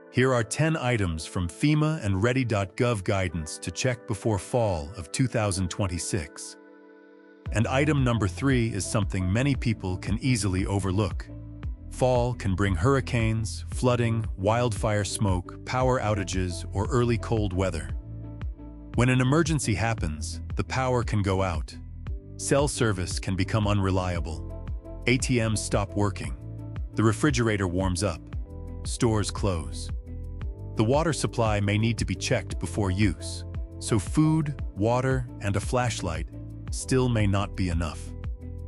Here are 10 items from FEMA and Ready.gov guidance to check before fall of 2026. And item number 3 is something many people can easily overlook. Fall can bring hurricanes, flooding, wildfire smoke, power outages, or early cold weather. When an emergency happens, the power can go out. Cell service can become unreliable. ATMs stop working. The refrigerator warms up. Stores close. The water supply may need to be checked before use, so food, water, and a flashlight still may not be enough.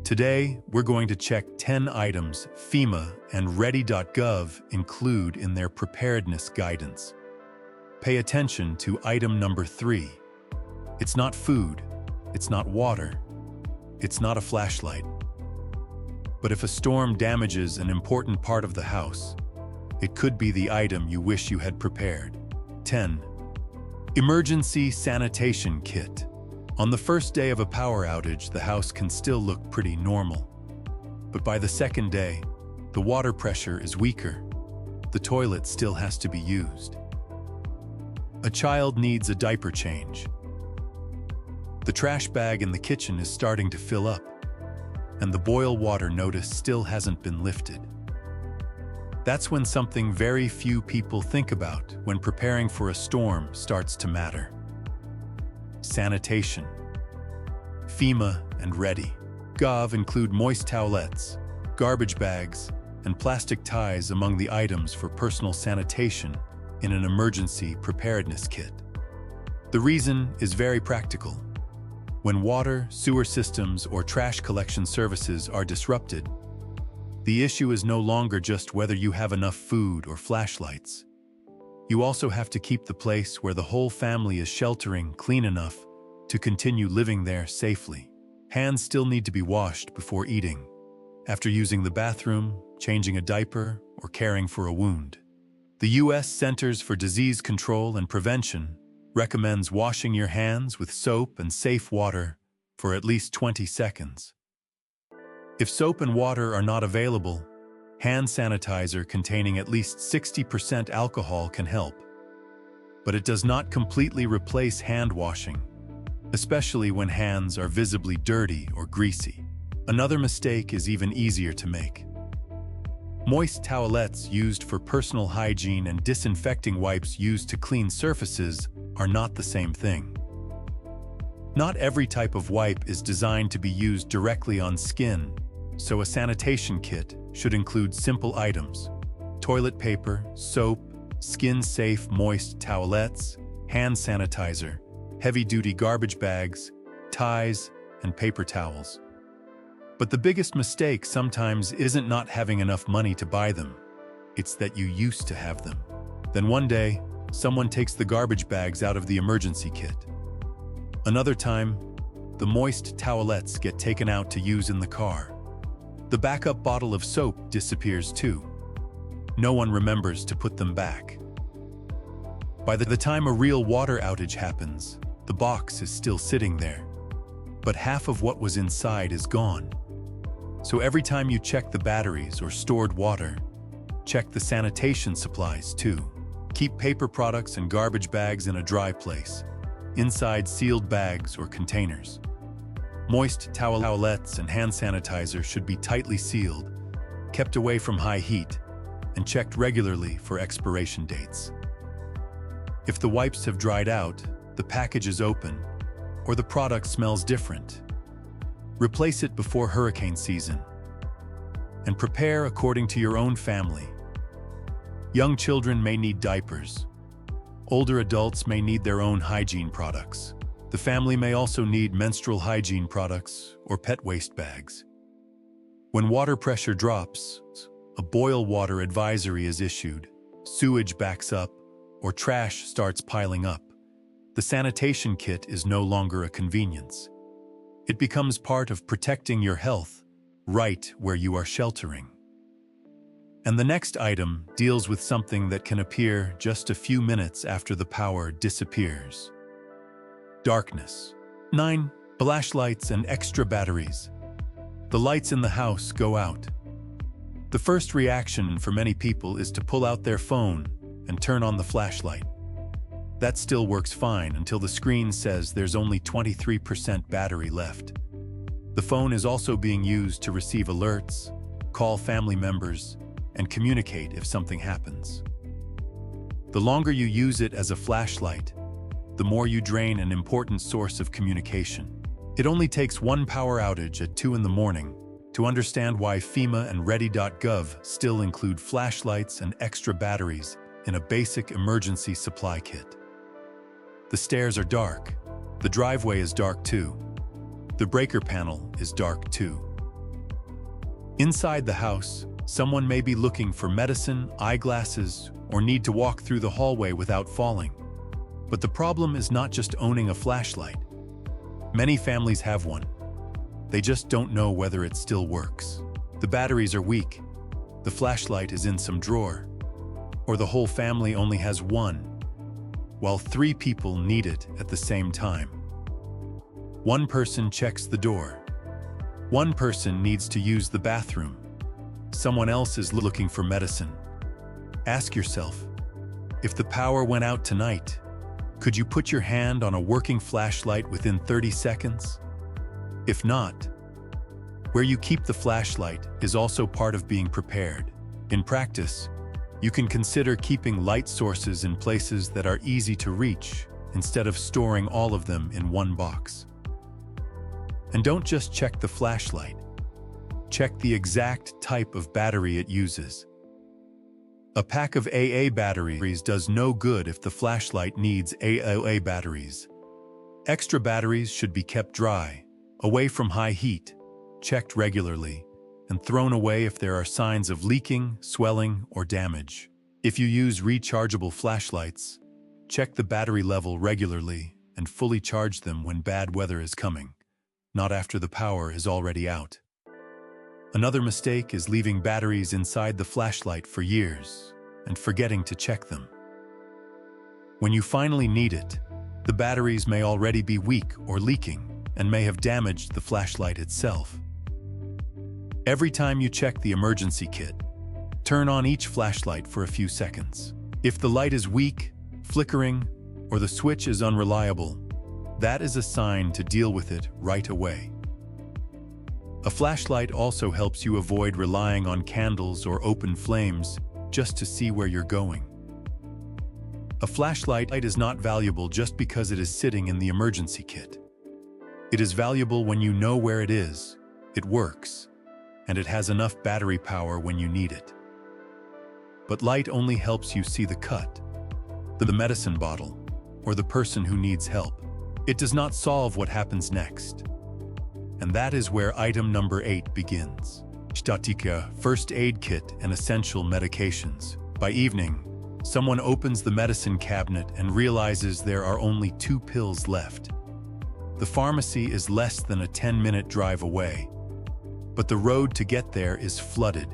Today, we're going to check 10 items FEMA and Ready.gov include in their preparedness guidance. Pay attention to item number 3. It's not food, it's not water, it's not a flashlight. But if a storm damages an important part of the house, it could be the item you wish you had prepared. 10. Emergency sanitation kit. On the first day of a power outage, the house can still look pretty normal. But by the second day, the water pressure is weaker. The toilet still has to be used. A child needs a diaper change. The trash bag in the kitchen is starting to fill up, and the boil water notice still hasn't been lifted. That's when something very few people think about when preparing for a storm starts to matter. Sanitation. FEMA and Ready.gov include moist towelettes, garbage bags, and plastic ties among the items for personal sanitation in an emergency preparedness kit. The reason is very practical. When water, sewer systems, or trash collection services are disrupted, the issue is no longer just whether you have enough food or flashlights. You also have to keep the place where the whole family is sheltering clean enough to continue living there safely. Hands still need to be washed before eating, after using the bathroom, changing a diaper, or caring for a wound. The U.S. Centers for Disease Control and Prevention recommends washing your hands with soap and safe water for at least 20 seconds. If soap and water are not available, hand sanitizer containing at least 60% alcohol can help. But it does not completely replace hand washing, especially when hands are visibly dirty or greasy. Another mistake is even easier to make. Moist towelettes used for personal hygiene and disinfecting wipes used to clean surfaces are not the same thing. Not every type of wipe is designed to be used directly on skin, so a sanitation kit should include simple items: toilet paper, soap, skin-safe moist towelettes, hand sanitizer, heavy-duty garbage bags, ties, and paper towels. But the biggest mistake sometimes isn't not having enough money to buy them. It's that you used to have them. Then one day, someone takes the garbage bags out of the emergency kit. Another time, the moist towelettes get taken out to use in the car. The backup bottle of soap disappears too. No one remembers to put them back. By the time a real water outage happens, the box is still sitting there, but half of what was inside is gone. So every time you check the batteries or stored water, check the sanitation supplies too. Keep paper products and garbage bags in a dry place, inside sealed bags or containers. Moist towelettes and hand sanitizer should be tightly sealed, kept away from high heat, and checked regularly for expiration dates. If the wipes have dried out, the package is open, or the product smells different, replace it before hurricane season. And prepare according to your own family. Young children may need diapers. Older adults may need their own hygiene products. The family may also need menstrual hygiene products or pet waste bags. When water pressure drops, a boil water advisory is issued, sewage backs up, or trash starts piling up. The sanitation kit is no longer a convenience. It becomes part of protecting your health right where you are sheltering. And the next item deals with something that can appear just a few minutes after the power disappears. Darkness. 9. Flashlights and extra batteries. The lights in the house go out. The first reaction for many people is to pull out their phone and turn on the flashlight. That still works fine until the screen says there's only 23% battery left. The phone is also being used to receive alerts, call family members, and communicate if something happens. The longer you use it as a flashlight, the more you drain an important source of communication. It only takes one power outage at 2 in the morning to understand why FEMA and Ready.gov still include flashlights and extra batteries in a basic emergency supply kit. The stairs are dark. The driveway is dark too. The breaker panel is dark too. Inside the house, someone may be looking for medicine, eyeglasses, or need to walk through the hallway without falling. But the problem is not just owning a flashlight. Many families have one. They just don't know whether it still works. The batteries are weak, the flashlight is in some drawer, or the whole family only has one, while 3 people need it at the same time. One person checks the door. One person needs to use the bathroom. Someone else is looking for medicine. Ask yourself, if the power went out tonight, could you put your hand on a working flashlight within 30 seconds? If not, where you keep the flashlight is also part of being prepared. In practice, you can consider keeping light sources in places that are easy to reach instead of storing all of them in one box. And don't just check the flashlight. Check the exact type of battery it uses. A pack of AA batteries does no good if the flashlight needs AOA batteries. Extra batteries should be kept dry, away from high heat, checked regularly, and thrown away if there are signs of leaking, swelling, or damage. If you use rechargeable flashlights, check the battery level regularly and fully charge them when bad weather is coming, not after the power is already out. Another mistake is leaving batteries inside the flashlight for years and forgetting to check them. When you finally need it, the batteries may already be weak or leaking and may have damaged the flashlight itself. Every time you check the emergency kit, turn on each flashlight for a few seconds. If the light is weak, flickering, or the switch is unreliable, that is a sign to deal with it right away. A flashlight also helps you avoid relying on candles or open flames just to see where you're going. A flashlight is not valuable just because it is sitting in the emergency kit. It is valuable when you know where it is, it works, and it has enough battery power when you need it. But light only helps you see the cut, the medicine bottle, or the person who needs help. It does not solve what happens next. And that is where item number 8 begins. Statika, first aid kit and essential medications. By evening, someone opens the medicine cabinet and realizes there are only 2 pills left. The pharmacy is less than a 10-minute drive away, but the road to get there is flooded.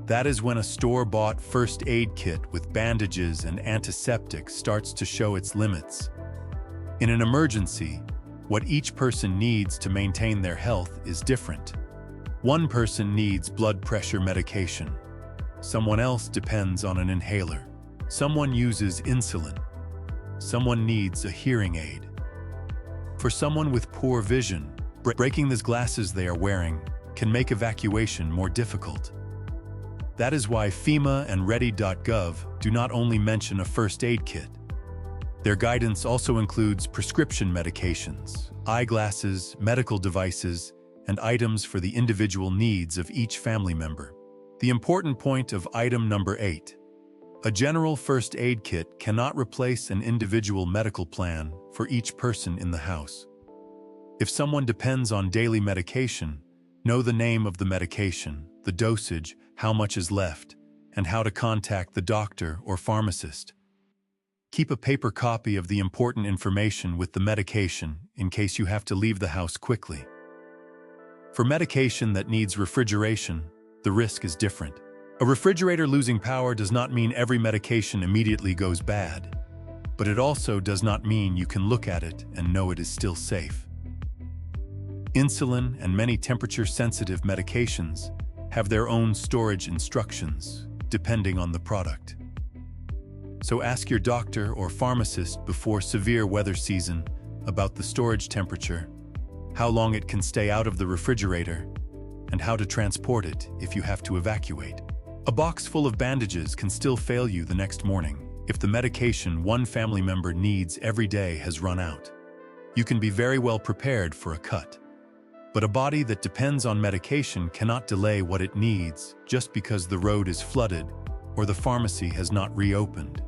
That is when a store-bought first aid kit with bandages and antiseptics starts to show its limits. In an emergency, what each person needs to maintain their health is different. One person needs blood pressure medication. Someone else depends on an inhaler. Someone uses insulin. Someone needs a hearing aid. For someone with poor vision, breaking the glasses they are wearing can make evacuation more difficult. That is why FEMA and Ready.gov do not only mention a first aid kit. Their guidance also includes prescription medications, eyeglasses, medical devices, and items for the individual needs of each family member. The important point of item number 8. A general first aid kit cannot replace an individual medical plan for each person in the house. If someone depends on daily medication, know the name of the medication, the dosage, how much is left, and how to contact the doctor or pharmacist. Keep a paper copy of the important information with the medication in case you have to leave the house quickly. For medication that needs refrigeration, the risk is different. A refrigerator losing power does not mean every medication immediately goes bad, but it also does not mean you can look at it and know it is still safe. Insulin and many temperature-sensitive medications have their own storage instructions, depending on the product. So ask your doctor or pharmacist before severe weather season about the storage temperature, how long it can stay out of the refrigerator, and how to transport it if you have to evacuate. A box full of bandages can still fail you the next morning if the medication one family member needs every day has run out. You can be very well prepared for a cut. But a body that depends on medication cannot delay what it needs just because the road is flooded or the pharmacy has not reopened.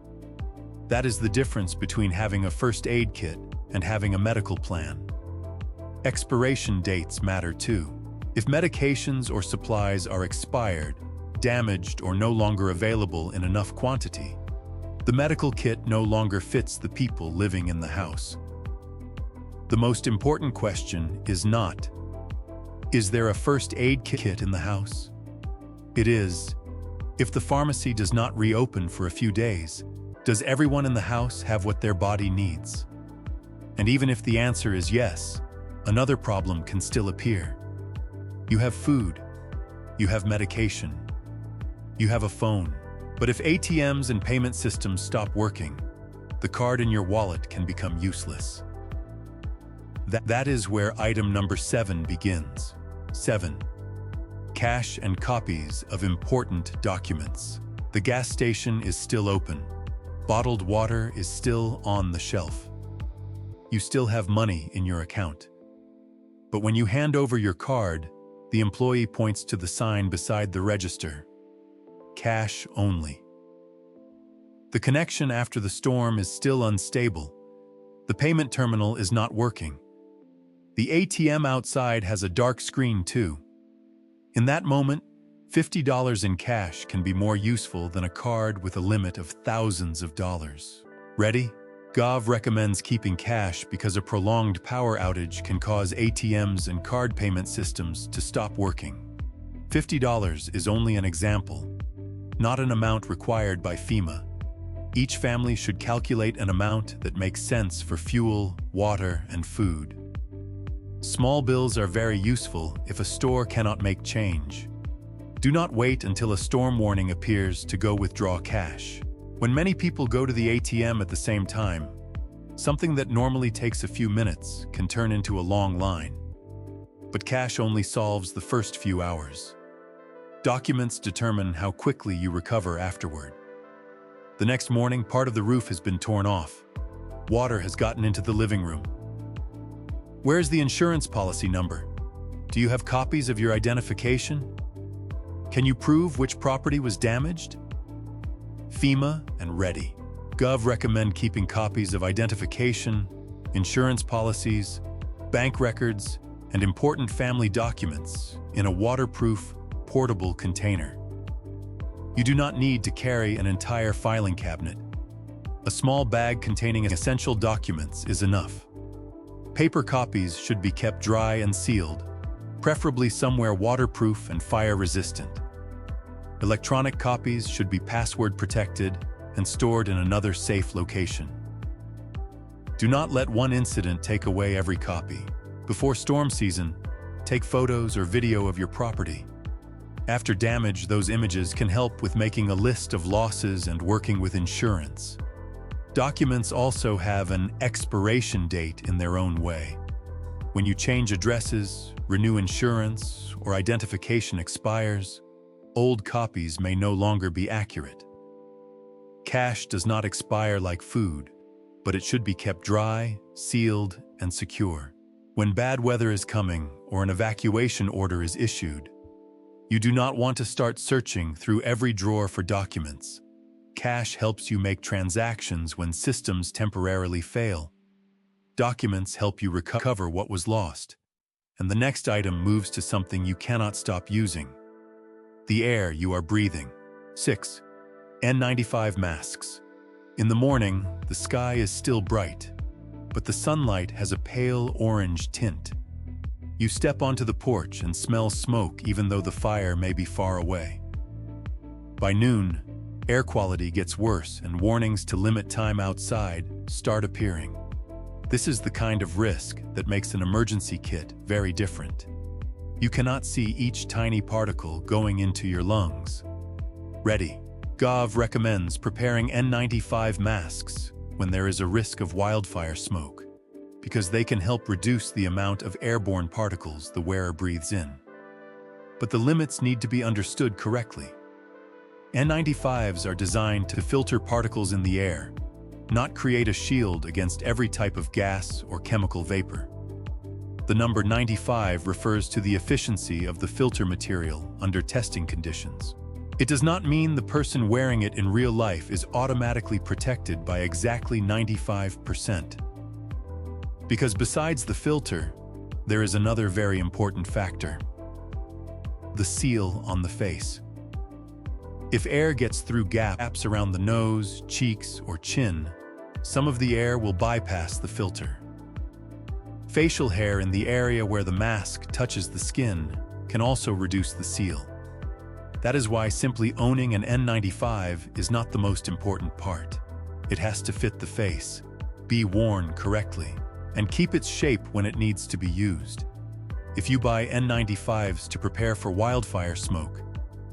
That is the difference between having a first aid kit and having a medical plan. Expiration dates matter too. If medications or supplies are expired, damaged, or no longer available in enough quantity, the medical kit no longer fits the people living in the house. The most important question is not, is there a first aid kit in the house? It is, if the pharmacy does not reopen for a few days, does everyone in the house have what their body needs? And even if the answer is yes, another problem can still appear. You have food, you have medication, you have a phone, but if ATMs and payment systems stop working, the card in your wallet can become useless. That is where item number 7 begins. 7. Cash and copies of important documents. The gas station is still open. Bottled water is still on the shelf. You still have money in your account. But when you hand over your card, the employee points to the sign beside the register. Cash only. The connection after the storm is still unstable. The payment terminal is not working. The ATM outside has a dark screen too. In that moment, $50 in cash can be more useful than a card with a limit of thousands of dollars. Ready.gov recommends keeping cash because a prolonged power outage can cause ATMs and card payment systems to stop working. $50 is only an example, not an amount required by FEMA. Each family should calculate an amount that makes sense for fuel, water, and food. Small bills are very useful if a store cannot make change. Do not wait until a storm warning appears to go withdraw cash. When many people go to the ATM at the same time, something that normally takes a few minutes can turn into a long line. But cash only solves the first few hours. Documents determine how quickly you recover afterward. The next morning, part of the roof has been torn off. Water has gotten into the living room. Where's the insurance policy number? Do you have copies of your identification? Can you prove which property was damaged? FEMA and Ready.gov recommend keeping copies of identification, insurance policies, bank records, and important family documents in a waterproof, portable container. You do not need to carry an entire filing cabinet. A small bag containing essential documents is enough. Paper copies should be kept dry and sealed, preferably somewhere waterproof and fire-resistant. Electronic copies should be password protected and stored in another safe location. Do not let one incident take away every copy. Before storm season, take photos or video of your property. After damage, those images can help with making a list of losses and working with insurance. Documents also have an expiration date in their own way. When you change addresses, renew insurance, or identification expires, old copies may no longer be accurate. Cash does not expire like food, but it should be kept dry, sealed, and secure. When bad weather is coming or an evacuation order is issued, you do not want to start searching through every drawer for documents. Cash helps you make transactions when systems temporarily fail. Documents help you recover what was lost, and the next item moves to something you cannot stop using: the air you are breathing. 6. N95 masks. In the morning, the sky is still bright, but the sunlight has a pale orange tint. You step onto the porch and smell smoke even though the fire may be far away. By noon, air quality gets worse and warnings to limit time outside start appearing. This is the kind of risk that makes an emergency kit very different. You cannot see each tiny particle going into your lungs. Ready. Ready.gov recommends preparing N95 masks when there is a risk of wildfire smoke, because they can help reduce the amount of airborne particles the wearer breathes in. But the limits need to be understood correctly. N95s are designed to filter particles in the air, not create a shield against every type of gas or chemical vapor. The number 95 refers to the efficiency of the filter material under testing conditions. It does not mean the person wearing it in real life is automatically protected by exactly 95%. Because besides the filter, there is another very important factor: the seal on the face. If air gets through gaps around the nose, cheeks, or chin, some of the air will bypass the filter. Facial hair in the area where the mask touches the skin can also reduce the seal. That is why simply owning an N95 is not the most important part. It has to fit the face, be worn correctly, and keep its shape when it needs to be used. If you buy N95s to prepare for wildfire smoke,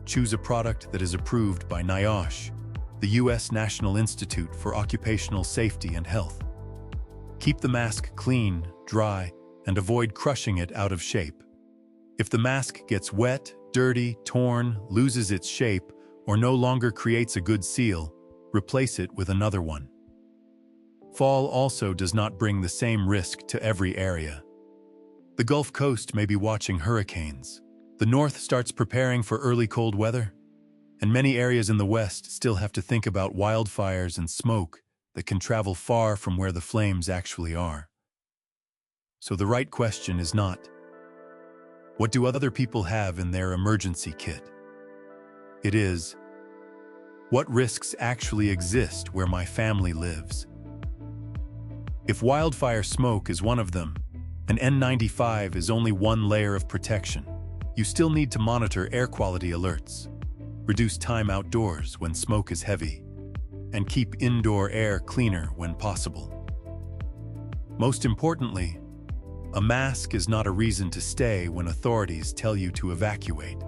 choose a product that is approved by NIOSH, the U.S. National Institute for Occupational Safety and Health. Keep the mask clean, dry, and avoid crushing it out of shape. If the mask gets wet, dirty, torn, loses its shape, or no longer creates a good seal, replace it with another one. Fall also does not bring the same risk to every area. The Gulf Coast may be watching hurricanes. The North starts preparing for early cold weather, and many areas in the West still have to think about wildfires and smoke that can travel far from where the flames actually are. So the right question is not, what do other people have in their emergency kit? It is, what risks actually exist where my family lives? If wildfire smoke is one of them, an N95 is only one layer of protection. You still need to monitor air quality alerts, reduce time outdoors when smoke is heavy, and keep indoor air cleaner when possible. Most importantly, a mask is not a reason to stay when authorities tell you to evacuate.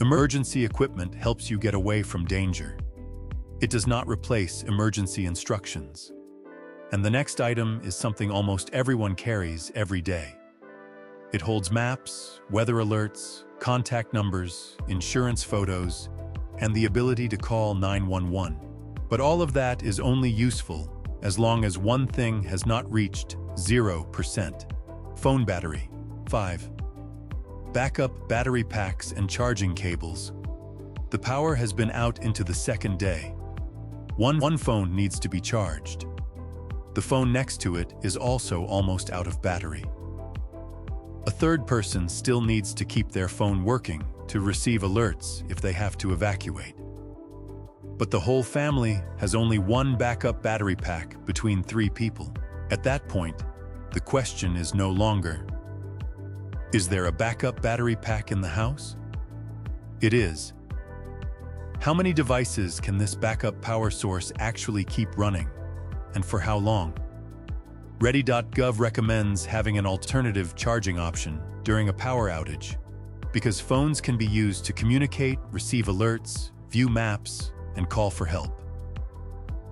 Emergency equipment helps you get away from danger. It does not replace emergency instructions. And the next item is something almost everyone carries every day. It holds maps, weather alerts, contact numbers, insurance photos, and the ability to call 911. But all of that is only useful as long as one thing has not reached 0%. Phone battery. 5. Backup battery packs and charging cables. The power has been out into the second day. One phone needs to be charged. The phone next to it is also almost out of battery. A third person still needs to keep their phone working to receive alerts if they have to evacuate. But the whole family has only one backup battery pack between 3 people. At that point, the question is no longer, is there a backup battery pack in the house? It is, how many devices can this backup power source actually keep running, and for how long? Ready.gov recommends having an alternative charging option during a power outage, because phones can be used to communicate, receive alerts, view maps, and call for help.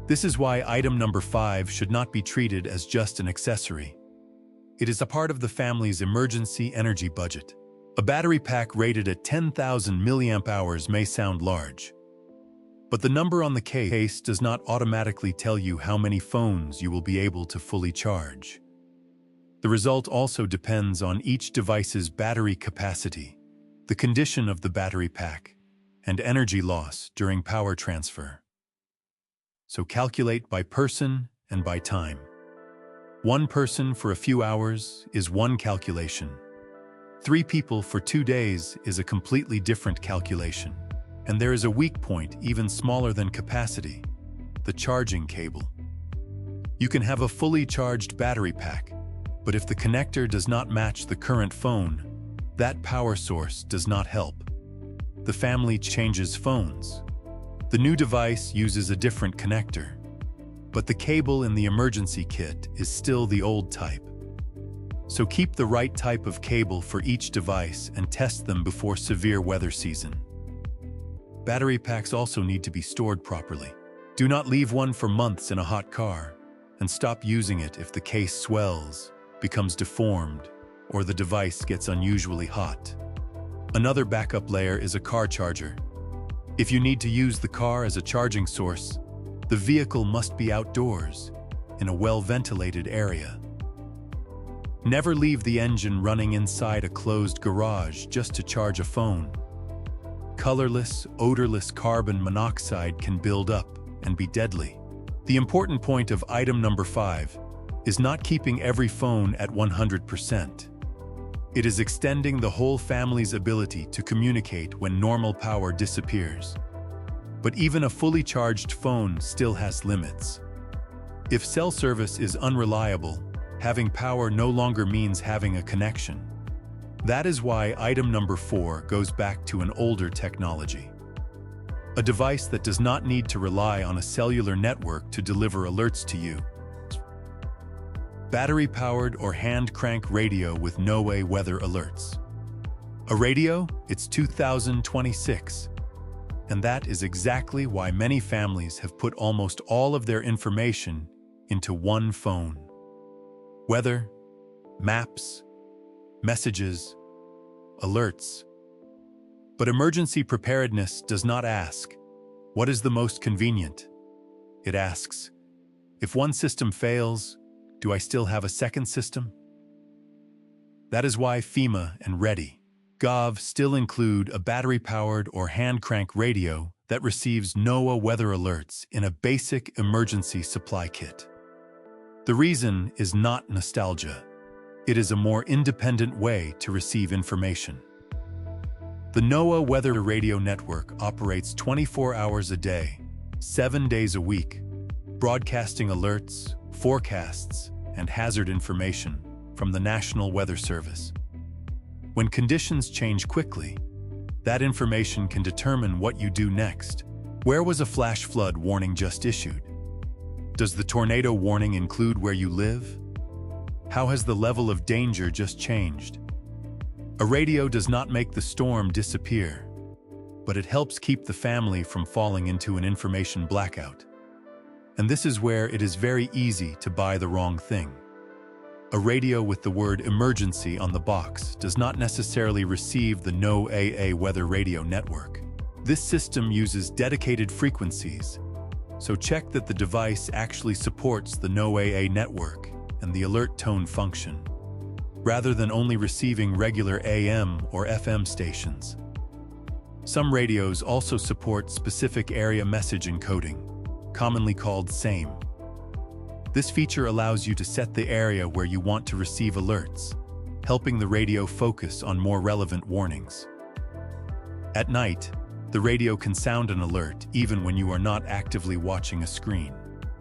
This is why item number 5 should not be treated as just an accessory. It is a part of the family's emergency energy budget. A battery pack rated at 10,000 mAh may sound large, but the number on the case does not automatically tell you how many phones you will be able to fully charge. The result also depends on each device's battery capacity, the condition of the battery pack, and energy loss during power transfer. So calculate by person and by time. One person for a few hours is one calculation. 3 people for 2 days is a completely different calculation. And there is a weak point even smaller than capacity, the charging cable. You can have a fully charged battery pack, but if the connector does not match the current phone, that power source does not help. The family changes phones. The new device uses a different connector, but the cable in the emergency kit is still the old type. So keep the right type of cable for each device and test them before severe weather season. Battery packs also need to be stored properly. Do not leave one for months in a hot car, and stop using it if the case swells, becomes deformed, or the device gets unusually hot. Another backup layer is a car charger. If you need to use the car as a charging source, the vehicle must be outdoors, in a well-ventilated area. Never leave the engine running inside a closed garage just to charge a phone. Colorless, odorless carbon monoxide can build up and be deadly. The important point of item number 5 is not keeping every phone at 100%. It is extending the whole family's ability to communicate when normal power disappears. But even a fully charged phone still has limits. If cell service is unreliable, having power no longer means having a connection. That is why item number 4 goes back to an older technology. A device that does not need to rely on a cellular network to deliver alerts to you. Battery-powered or hand-crank radio with NOAA weather alerts. A radio? It's 2026. And that is exactly why many families have put almost all of their information into one phone. Weather, maps, messages, alerts. But emergency preparedness does not ask, what is the most convenient? It asks, if one system fails, do I still have a second system? That is why FEMA and Ready.gov still include a battery-powered or hand-crank radio that receives NOAA weather alerts in a basic emergency supply kit. The reason is not nostalgia. It is a more independent way to receive information. The NOAA Weather Radio Network operates 24 hours a day, 7 days a week, broadcasting alerts, forecasts, and hazard information from the National Weather Service. When conditions change quickly, that information can determine what you do next. Where was a flash flood warning just issued? Does the tornado warning include where you live? How has the level of danger just changed? A radio does not make the storm disappear, but it helps keep the family from falling into an information blackout. And this is where it is very easy to buy the wrong thing. A radio with the word emergency on the box does not necessarily receive the NOAA weather radio network. This system uses dedicated frequencies, so check that the device actually supports the NOAA network and the alert tone function, rather than only receiving regular AM or FM stations. Some radios also support specific area message encoding, commonly called SAME. This feature allows you to set the area where you want to receive alerts, helping the radio focus on more relevant warnings. At night, the radio can sound an alert even when you are not actively watching a screen.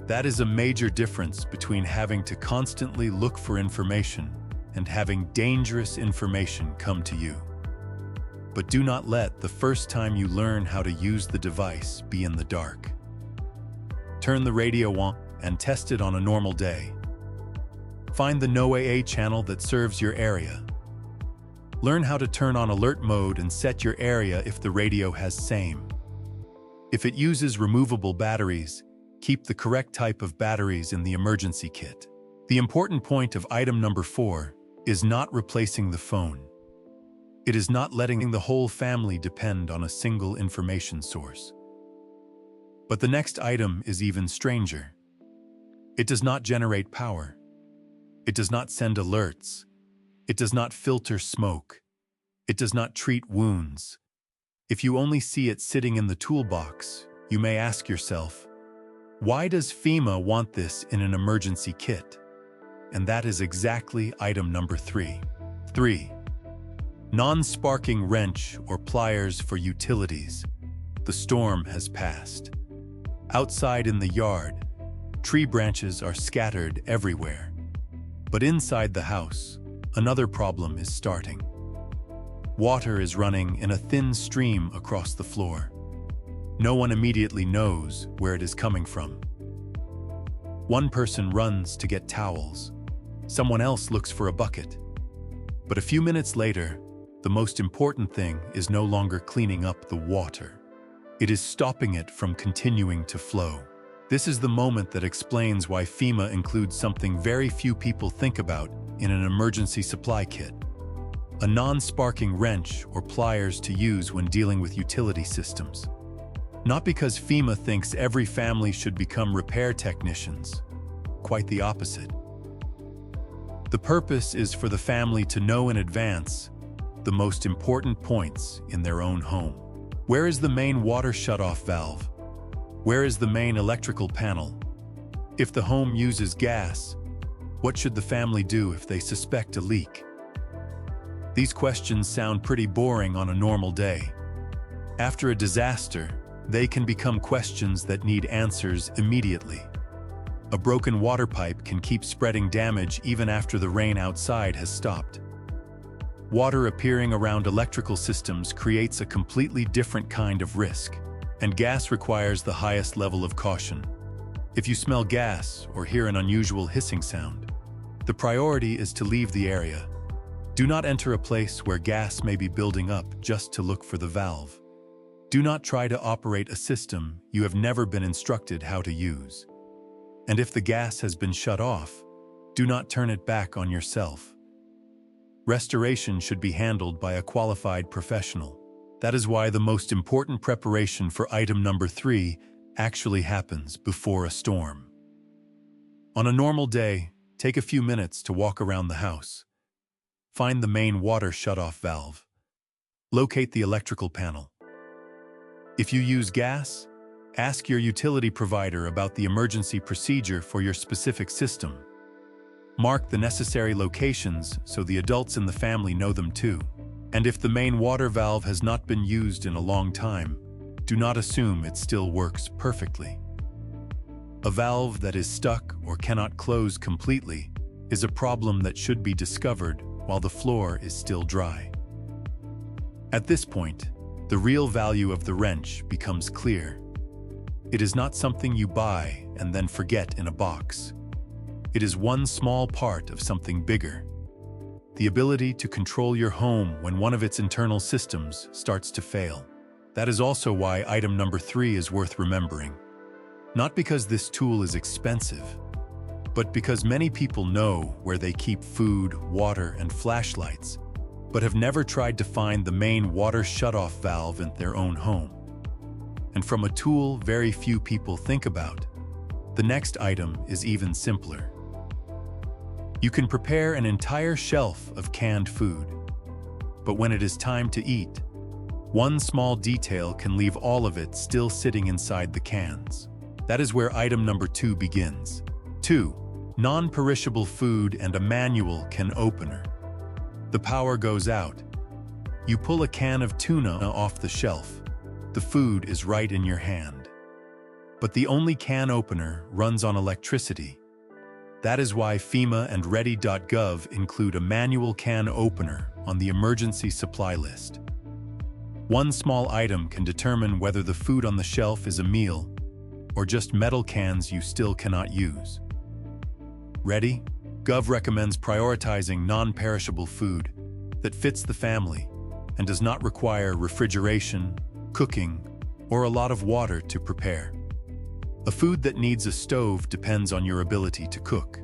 That is a major difference between having to constantly look for information and having dangerous information come to you. But do not let the first time you learn how to use the device be in the dark. Turn the radio on and test it on a normal day. Find the NOAA channel that serves your area. Learn how to turn on alert mode and set your area if the radio has SAME. If it uses removable batteries, keep the correct type of batteries in the emergency kit. The important point of item number 4 is not replacing the phone. It is not letting the whole family depend on a single information source. But the next item is even stranger. It does not generate power. It does not send alerts. It does not filter smoke. It does not treat wounds. If you only see it sitting in the toolbox, you may ask yourself, why does FEMA want this in an emergency kit? And that is exactly item number 3. 3. Non-sparking wrench or pliers for utilities. The storm has passed. Outside in the yard, tree branches are scattered everywhere. But inside the house, another problem is starting. Water is running in a thin stream across the floor. No one immediately knows where it is coming from. One person runs to get towels. Someone else looks for a bucket. But a few minutes later, the most important thing is no longer cleaning up the water. It is stopping it from continuing to flow. This is the moment that explains why FEMA includes something very few people think about in an emergency supply kit: a non-sparking wrench or pliers to use when dealing with utility systems. Not because FEMA thinks every family should become repair technicians. Quite the opposite. The purpose is for the family to know in advance the most important points in their own home. Where is the main water shutoff valve? Where is the main electrical panel? If the home uses gas, what should the family do if they suspect a leak? These questions sound pretty boring on a normal day. After a disaster, they can become questions that need answers immediately. A broken water pipe can keep spreading damage even after the rain outside has stopped. Water appearing around electrical systems creates a completely different kind of risk, and gas requires the highest level of caution. If you smell gas or hear an unusual hissing sound, the priority is to leave the area. Do not enter a place where gas may be building up just to look for the valve. Do not try to operate a system you have never been instructed how to use. And if the gas has been shut off, do not turn it back on yourself. Restoration should be handled by a qualified professional. That is why the most important preparation for item number 3 actually happens before a storm. On a normal day, take a few minutes to walk around the house. Find the main water shutoff valve. Locate the electrical panel. If you use gas, ask your utility provider about the emergency procedure for your specific system. Mark the necessary locations so the adults in the family know them too. And if the main water valve has not been used in a long time, do not assume it still works perfectly. A valve that is stuck or cannot close completely is a problem that should be discovered while the floor is still dry. At this point, the real value of the wrench becomes clear. It is not something you buy and then forget in a box. It is one small part of something bigger. The ability to control your home when one of its internal systems starts to fail. That is also why item number 3 is worth remembering. Not because this tool is expensive, but because many people know where they keep food, water, and flashlights, but have never tried to find the main water shutoff valve in their own home. And from a tool very few people think about, the next item is even simpler. You can prepare an entire shelf of canned food, but when it is time to eat, one small detail can leave all of it still sitting inside the cans. That is where item number 2 begins. 2. Non-perishable food and a manual can opener. The power goes out. You pull a can of tuna off the shelf. The food is right in your hand. But the only can opener runs on electricity. That is why FEMA and Ready.gov include a manual can opener on the emergency supply list. One small item can determine whether the food on the shelf is a meal or just metal cans you still cannot use. Ready.gov recommends prioritizing non-perishable food that fits the family and does not require refrigeration, cooking, or a lot of water to prepare. A food that needs a stove depends on your ability to cook.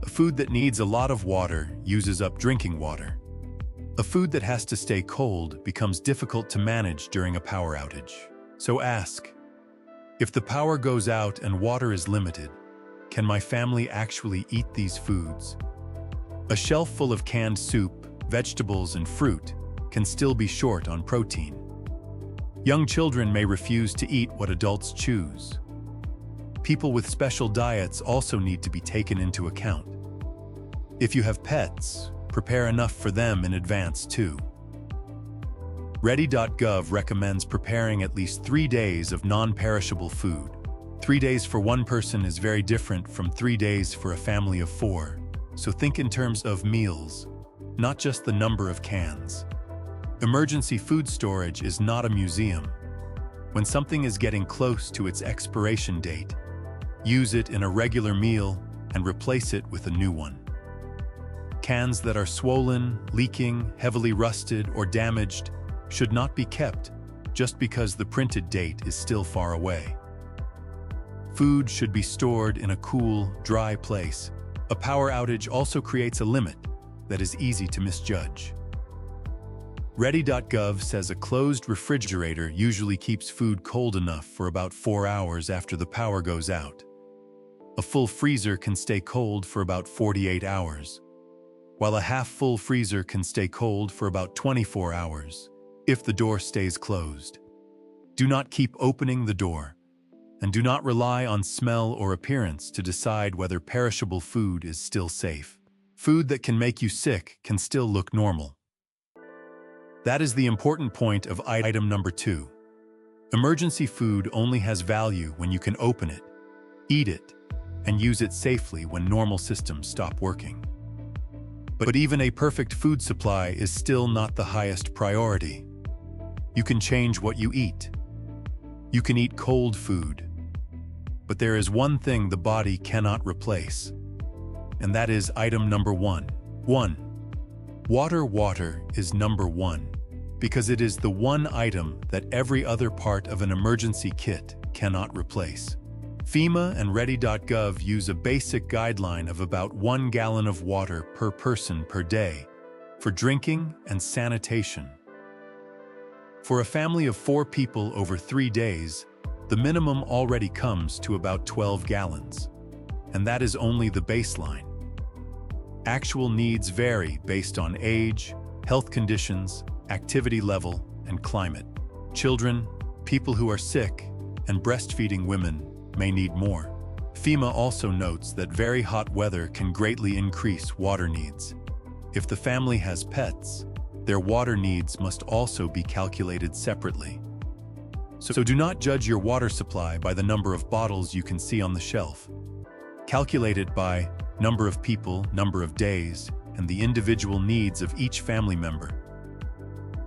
A food that needs a lot of water uses up drinking water. A food that has to stay cold becomes difficult to manage during a power outage. So ask, if the power goes out and water is limited, can my family actually eat these foods? A shelf full of canned soup, vegetables, and fruit can still be short on protein. Young children may refuse to eat what adults choose. People with special diets also need to be taken into account. If you have pets, prepare enough for them in advance too. Ready.gov recommends preparing at least 3 days of non-perishable food. 3 days for one person is very different from 3 days for a family of 4, so think in terms of meals, not just the number of cans. Emergency food storage is not a museum. When something is getting close to its expiration date, use it in a regular meal and replace it with a new one. Cans that are swollen, leaking, heavily rusted, or damaged should not be kept just because the printed date is still far away. Food should be stored in a cool, dry place. A power outage also creates a limit that is easy to misjudge. Ready.gov says a closed refrigerator usually keeps food cold enough for about 4 hours after the power goes out. A full freezer can stay cold for about 48 hours, while a half-full freezer can stay cold for about 24 hours if the door stays closed. Do not keep opening the door, and do not rely on smell or appearance to decide whether perishable food is still safe. Food that can make you sick can still look normal. That is the important point of item number 2. Emergency food only has value when you can open it, eat it, and use it safely when normal systems stop working. But even a perfect food supply is still not the highest priority. You can change what you eat. You can eat cold food. But there is one thing the body cannot replace, and that is item number 1. Water is number 1, because it is the one item that every other part of an emergency kit cannot replace. FEMA and Ready.gov use a basic guideline of about 1 gallon of water per person per day for drinking and sanitation. For a family of 4 people over 3 days, the minimum already comes to about 12 gallons, and that is only the baseline. Actual needs vary based on age, health conditions, activity level, and climate. Children, people who are sick, and breastfeeding women may need more. FEMA also notes that very hot weather can greatly increase water needs. If the family has pets, their water needs must also be calculated separately. So do not judge your water supply by the number of bottles you can see on the shelf. Calculate it by number of people, number of days, and the individual needs of each family member.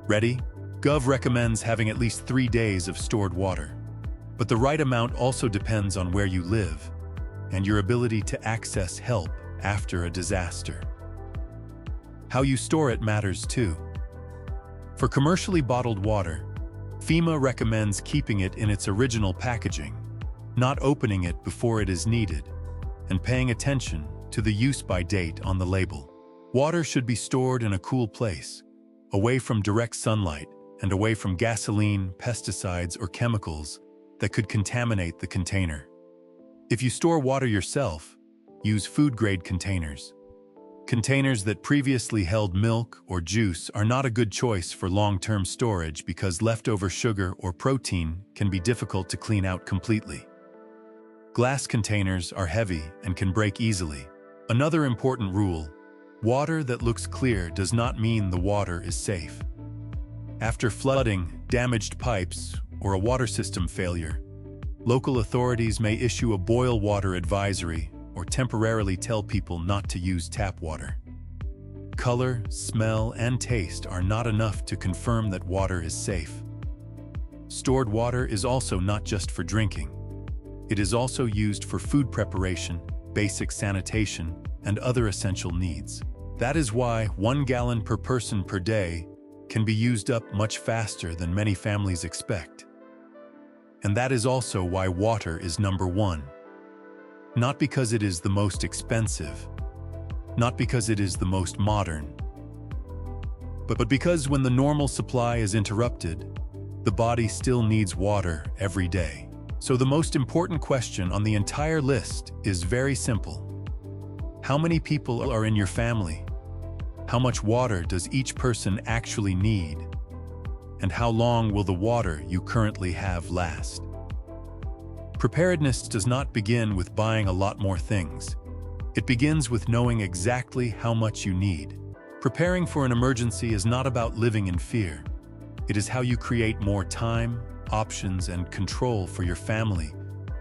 Ready.gov recommends having at least 3 days of stored water. But the right amount also depends on where you live and your ability to access help after a disaster. How you store it matters too. For commercially bottled water, FEMA recommends keeping it in its original packaging, not opening it before it is needed, and paying attention to the use-by date on the label. Water should be stored in a cool place, away from direct sunlight and away from gasoline, pesticides, or chemicals that could contaminate the container. If you store water yourself, use food-grade containers. Containers that previously held milk or juice are not a good choice for long-term storage because leftover sugar or protein can be difficult to clean out completely. Glass containers are heavy and can break easily. Another important rule: water that looks clear does not mean the water is safe. After flooding, damaged pipes, or a water system failure, local authorities may issue a boil water advisory or temporarily tell people not to use tap water. Color, smell, and taste are not enough to confirm that water is safe. Stored water is also not just for drinking. It is also used for food preparation, basic sanitation, and other essential needs. That is why 1 gallon per person per day can be used up much faster than many families expect. And that is also why water is number 1. Not because it is the most expensive, not because it is the most modern, but because when the normal supply is interrupted, the body still needs water every day. So the most important question on the entire list is very simple. How many people are in your family? How much water does each person actually need? And how long will the water you currently have last? Preparedness does not begin with buying a lot more things. It begins with knowing exactly how much you need. Preparing for an emergency is not about living in fear. It is how you create more time, options, and control for your family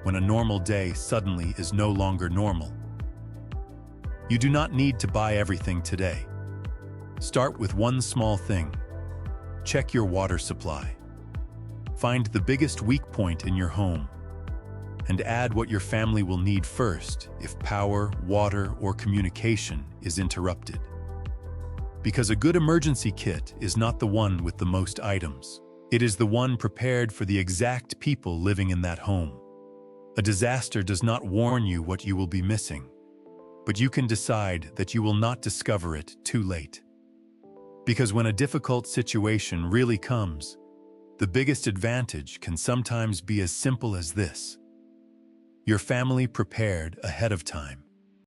when a normal day suddenly is no longer normal. You do not need to buy everything today. Start with one small thing. Check your water supply. Find the biggest weak point in your home and add what your family will need first if power, water, or communication is interrupted. Because a good emergency kit is not the one with the most items. It is the one prepared for the exact people living in that home. A disaster does not warn you what you will be missing, but you can decide that you will not discover it too late. Because when a difficult situation really comes, the biggest advantage can sometimes be as simple as this: your family prepared ahead of time.